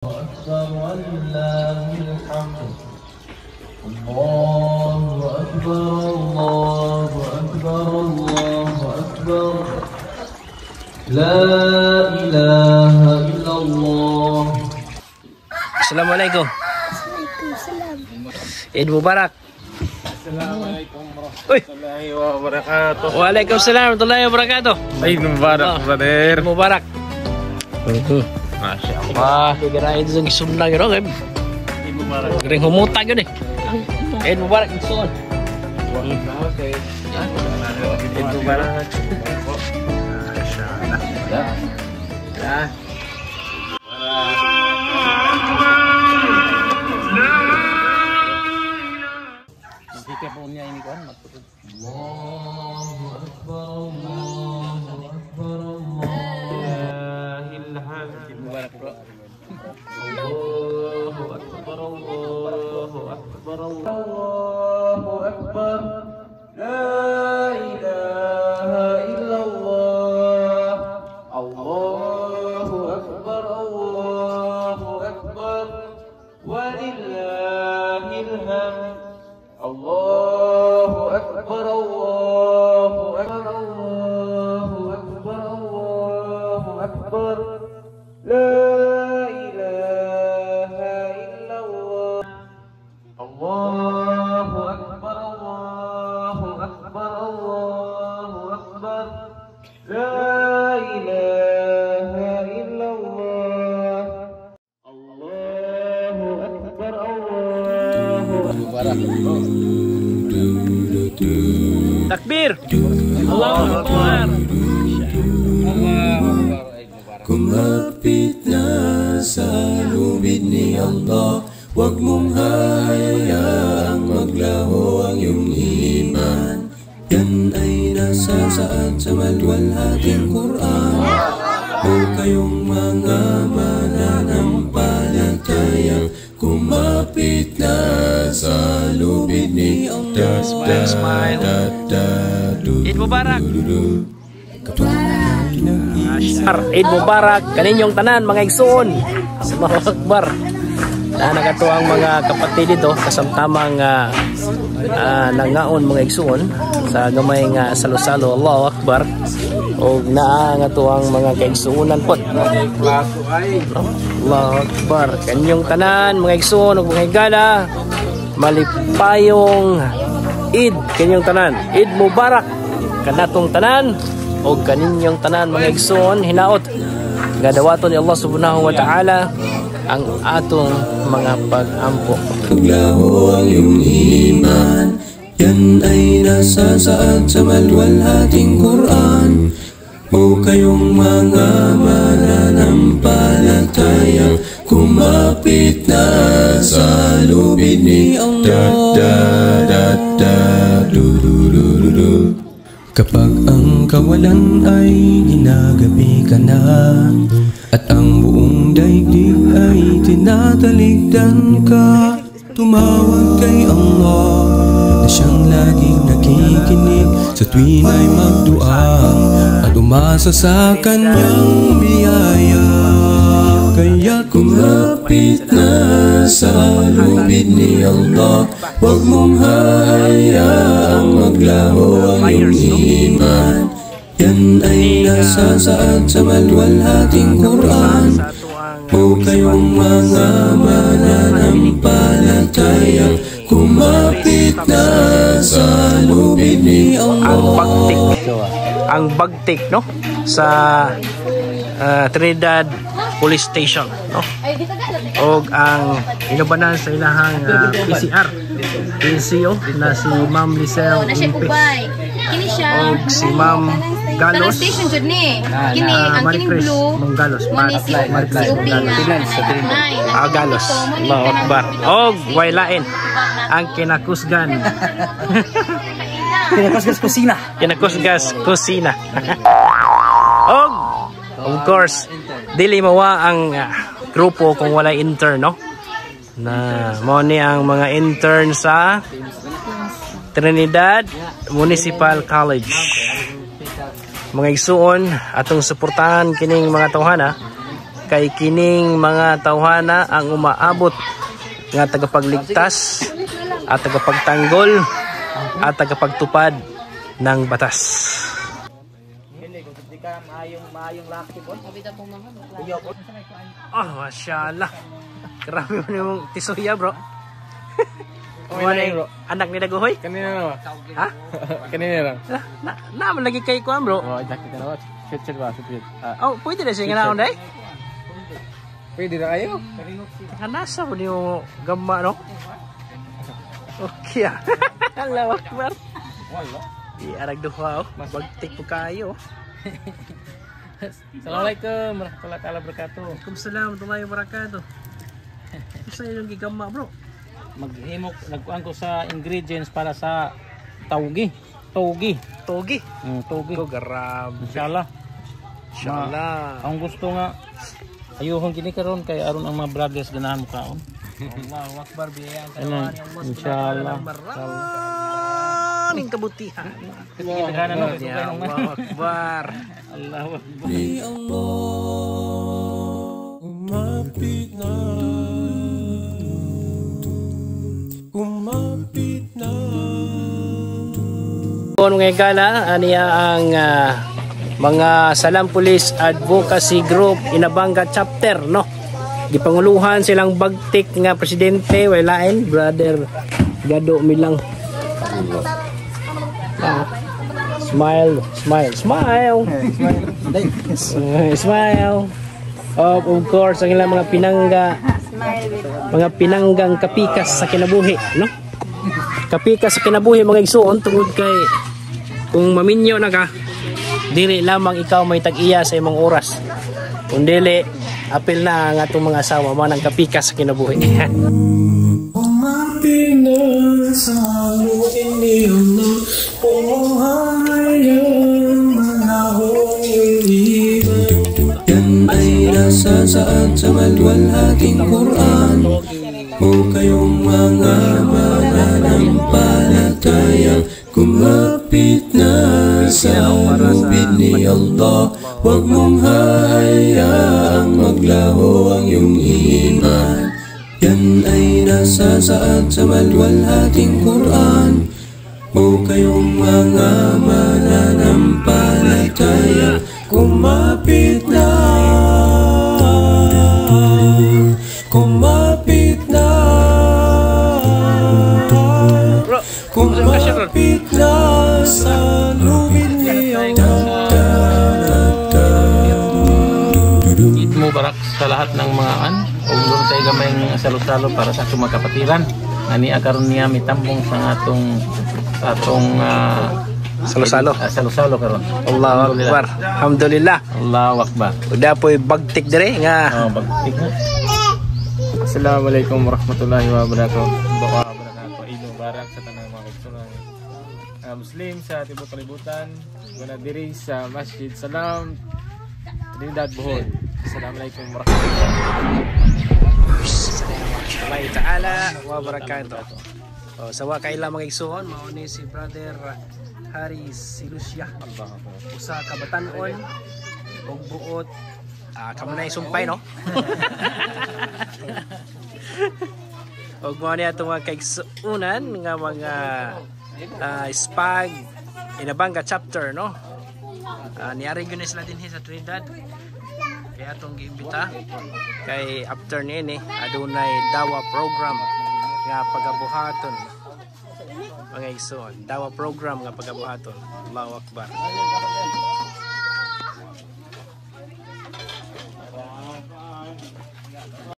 أكبر ولله الحمد. الله أكبر الله أكبر الله أكبر. لا إله إلا الله. Assalamualaikum. Waalaikumsalam. Eid Mubarak. Assalamualaikum warahmatullahi wabarakatuh. Waalaikumsalam warahmatullahi wabarakatuh. Eid Mubarak, brother. Eid Mubarak. Masya Allah. Gara itu sa gisumna gyud kay. Eid Mubarak. Ring humuta gyud eh. Eid Mubarak igsoon. Eid Mubarak. Masya Allah. Ya. Ini kan Allahu Akbar Allahu Akbar Allahillahil Mubarak bro. Allahu Akbar Allahu Akbar Allahu Akbar. La ilaha illallah. Allahu Akbar Allahu Akbar. Walillahil hamd. Allahu Akbar Allahu Akbar Allahu Akbar Allahu Akbar. La ilaha illallah. Allahu Akbar Allahu Akbar Allahu Akbar. La ilaha illallah. Allahu Akbar Allahu Akbar. Takbir. Allahu Akbar. Kumapit na sa lubid ni Allah, huwag mong hayaang maglaho ang iyong iman. Yan ay nasasaad sa maluwalhating Quran. O kayong mga mananampalataya, kumapit na sa lubid ni Allah. Eid Mubarak. Eid Mubarak kaninyong tanan mga igsoon. Allahu Akbar. Na nakatuang mga kapatid dito kasamtamang nangaon mga igsoon sa gamay nga salo-salo. Allahu Akbar. Og naa nga tuang mga kaigsuonan pod. Allahu Akbar. Kaninyong tanan mga igsoon ug mga higala. Malipayong Eid kaninyong tanan. Eid Mubarak kanatong tanan o kaninyong tanan mga igsoon hinaot gadawaton ni Allah subhanahu wa ta'ala ang atong mga pag-ampo. Paglaho ang iyong iman, yan ay nasasaad sa maluwalhating Quran. O kayong mga mananampalataya, kumapit na sa lubid ni Allah. Kapag ang kawalan ay ginagabi ka na, at ang buong daigdig ay tinatalikdan ka, tumawag kay Allah na siyang laging nakikinig sa tuwin ay magduang at umasa sa kanyang biyaya. Kaya kumapit na sa lubid ni Allah, huwag mong hayaang maglaho ang iyong iman. Yan ay nasasaad sa maluwalhating Quran. O kayong mga mananampalataya, kumapit na sa lubid ni Allah. Ang bagtik no sa Trinidad Police Station no. Og ang inubanan sa ilahang PCR PCO na si Ma'am Lisel Kini siya. og si Ma'am Galos. Station jud ni. Kini ang kining blue. Ma'am Galos. Si UP nga. Galos. Allahu Akbar. Og waylain ang kinakusgan. Kinakusgas kusina. Og of course dili mawa ang grupo kung wala intern no. Na mo ni ang mga intern sa Trinidad Municipal College. Mga igsuon atong suportahan kining mga tawhana kay kining mga tawhana ang umaabot nga tagapagligtas at tagapagtanggol at tagapagtupad ng batas. Oh, masyaallah. Grabe mo yung tisuya, bro. Bro. Anak ni Daguhoy? Kanina na ba? Ha? Kanina lang. Naman lagi kay kuan, bro. Oh, jacket na ba? Fit ba? Fit. Oh, pwede na siya nga naon day? Pwede na kayo? Nasa mo niyo gamma, no? Okay ah. Allahu Akbar. Wala. Arag duha, oh. Bagtik po kayo. Assalamualaikum warahmatullahi wabarakatuh. Waalaikumsalam warahmatullahi wabarakatuh. Gusto niyo yung gigamma, bro? Maghimok, nagkuhan ko sa ingredients para sa taugi. Togi. Togi. Togi. Ko garab. Inshallah. Inshallah. Ang gusto nga ayuhon kini karon kay aron ang mga brothers ganahan mo kaon. Allahu Akbar, biyayaan ka Ano? naman yung Allah. Inshallah. Maraming kabutihan. Nagana no kay Ya Allahu Akbar. Allahu Akbar. Ni Allah, kumapit na, kumapit na. Kung ngay gala, aniya ang mga Salam Police Advocacy Group Inabanga Chapter, no? Gipanguluhan silang bagtik nga presidente, walain, brother Gado Milang. Smile, smile, smile. Smile. Of course, ang ilang mga pinanggang kapikas sa kinabuhi, no? Kapikas sa kinabuhi mga igsuon tungod kay kung maminyo na ka, dili lamang ikaw may tag-iya sa imong oras. Kung dili, apil na ang atong mga asawa mo ng kapikas sa kinabuhi. Kumapit na sa luin ni Allah, pumuhayang malahong iyong iman. Yan ay nasa saat sa maluwalhating Quran. O kayong mga mananampalataya, kumapit na sa lubid ni Allah. Huwag mong hayaang maglaho ang iyong iman. Yan ay nasa saat sa maluwalhating Quran. O kayong mga mananampalataya, kumapit na, kumapit na, kumapit na sa lubid ni Allah. Eid Mubarak sa lahat ng mga ug doon tayo gamay ng salo-salo para sa mga kapatiran. Ani akaron niya mitambong sa atong Salo-salo. Salo-salo karon. Allahu Akbar. Alhamdulillah. Allahu Akbar. Udah po'y bagtik dire nga. Bagtik na. Assalamualaikum warahmatullahi wabarakatuh. Eid Mubarak sa tanang mga kaigsunan. Muslim sa tibok kalibutan, wala diri sa Masjid Salam Trinidad Bohol. Assalamualaikum warahmatullahi ta'ala wa barakatuh. Sawa kaila mga igsuon, mao ni si brother Haris Silusya. Usa ka batan-on ug buot kamo na isumpay, no? Og mao ni atong mga kaigsuonan nga mga Spag Inabanga Chapter, no? Niari gyud sila dinhi sa Trinidad. Kaya atong giimbita kay after niini adunay dawa program nga pagabuhaton mga igsoon. Dawa program nga pagabuhaton. Allahu Akbar.